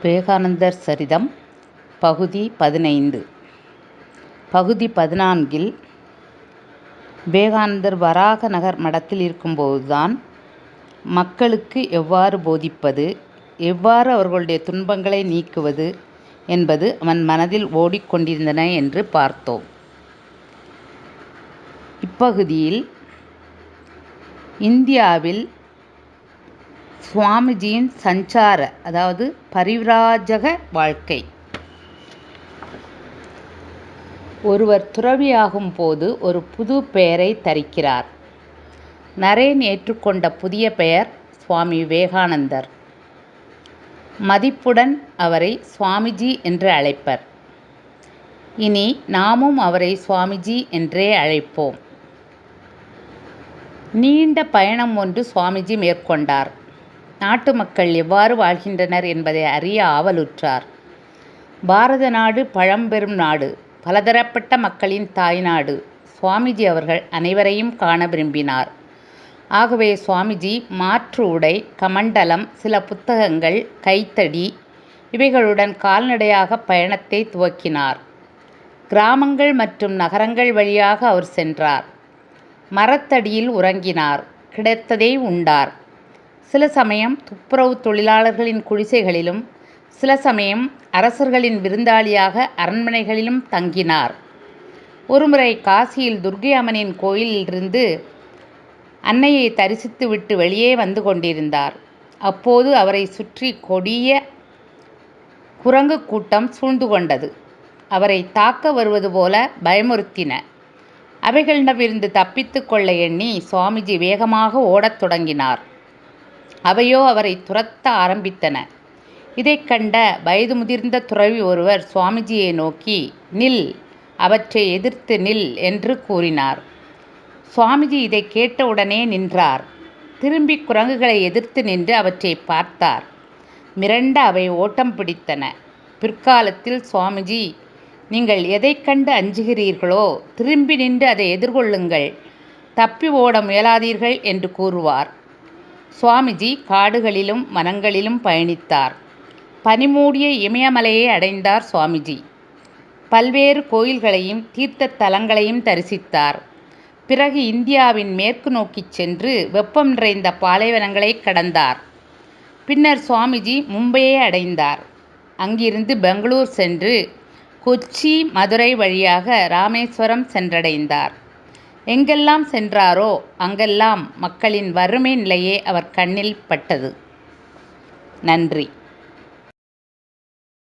விவேகானந்தர் சரிதம் பகுதி 15. பகுதி 14இல் விவேகானந்தர் வராக நகர் மடத்தில் இருக்கும்போதுதான் மக்களுக்கு எவ்வாறு போதிப்பது, எவ்வாறு அவர்களுடைய துன்பங்களை நீக்குவது என்பது அவன் மனதில் ஓடிக்கொண்டிருந்தன என்று பார்த்தோம். இப்பகுதியில் இந்தியாவில் சுவாமிஜியின் சஞ்சார, அதாவது பரிவ்ராஜக வாழ்க்கை. ஒருவர் துறவியாகும் போது ஒரு புது பெயரை தரிக்கிறார். நரேன் ஏற்றுக்கொண்ட புதிய பெயர் சுவாமி விவேகானந்தர். மதிப்புடன் அவரை சுவாமிஜி என்று அழைப்பர். இனி நாமும் அவரை சுவாமிஜி என்றே அழைப்போம். நீண்ட பயணம் ஒன்று சுவாமிஜி மேற்கொண்டார். நாட்டு மக்கள் எவ்வாறு வாழ்கின்றனர் என்பதை அறிய ஆவலுற்றார். பாரத நாடு பழம்பெரும் நாடு, பலதரப்பட்ட மக்களின் தாய்நாடு. சுவாமிஜி அவர்கள் அனைவரையும் காண விரும்பினார். ஆகவே சுவாமிஜி மாற்று உடை, கமண்டலம், சில புத்தகங்கள், கைத்தடி இவைகளுடன் கால்நடையாக பயணத்தை துவக்கினார். கிராமங்கள் மற்றும் நகரங்கள் வழியாக அவர் சென்றார். மரத்தடியில் உறங்கினார். கிடைத்ததை உண்டார். சில சமயம் துப்புரவு தொழிலாளர்களின் குடிசைகளிலும், சில சமயம் அரசர்களின் விருந்தாளியாக அரண்மனைகளிலும் தங்கினார். ஒருமுறை காசியில் துர்க்கை அம்மனின் கோயிலிலிருந்து அன்னையை தரிசித்துவிட்டு வெளியே வந்து கொண்டிருந்தார். அப்போது அவரை சுற்றி கொடிய குரங்கு கூட்டம் சூழ்ந்து கொண்டது. அவரை தாக்க வருவது போல பயமுறுத்தின. அவைகளிடமிருந்து தப்பித்து கொள்ள எண்ணி சுவாமிஜி வேகமாக ஓடத் தொடங்கினார். அவையோ அவரை துரத்த ஆரம்பித்தன. இதைக் கண்ட வயது முதிர்ந்த துறவி ஒருவர் சுவாமிஜியை நோக்கி, "நில், அவற்றை எதிர்த்து நில்" என்று கூறினார். சுவாமிஜி இதை கேட்டவுடனே நின்றார். திரும்பி குரங்குகளை எதிர்த்து நின்று அவற்றை பார்த்தார். மிரண்ட அவை ஓட்டம் பிடித்தன. பிற்காலத்தில் சுவாமிஜி, "நீங்கள் எதைக் கண்டு அஞ்சுகிறீர்களோ திரும்பி நின்று அதை எதிர்கொள்ளுங்கள், தப்பி ஓட முயலாதீர்கள்" என்று கூறுவார். சுவாமிஜி காடுகளிலும் வனங்களிலும் பயணித்தார். பனிமூடிய இமயமலையை அடைந்தார் சுவாமிஜி. பல்வேறு கோயில்களையும் தீர்த்த தலங்களையும் தரிசித்தார். பிறகு இந்தியாவின் மேற்கு நோக்கிச் சென்று வெப்பம் நிறைந்த பாலைவனங்களை கடந்தார். பின்னர் சுவாமிஜி மும்பையை அடைந்தார். அங்கிருந்து பெங்களூர் சென்று கொச்சி, மதுரை வழியாக ராமேஸ்வரம் சென்றடைந்தார். எங்கெல்லாம் சென்றாரோ அங்கெல்லாம் மக்களின் வறுமை நிலையே அவர் கண்ணில் பட்டது. நன்றி.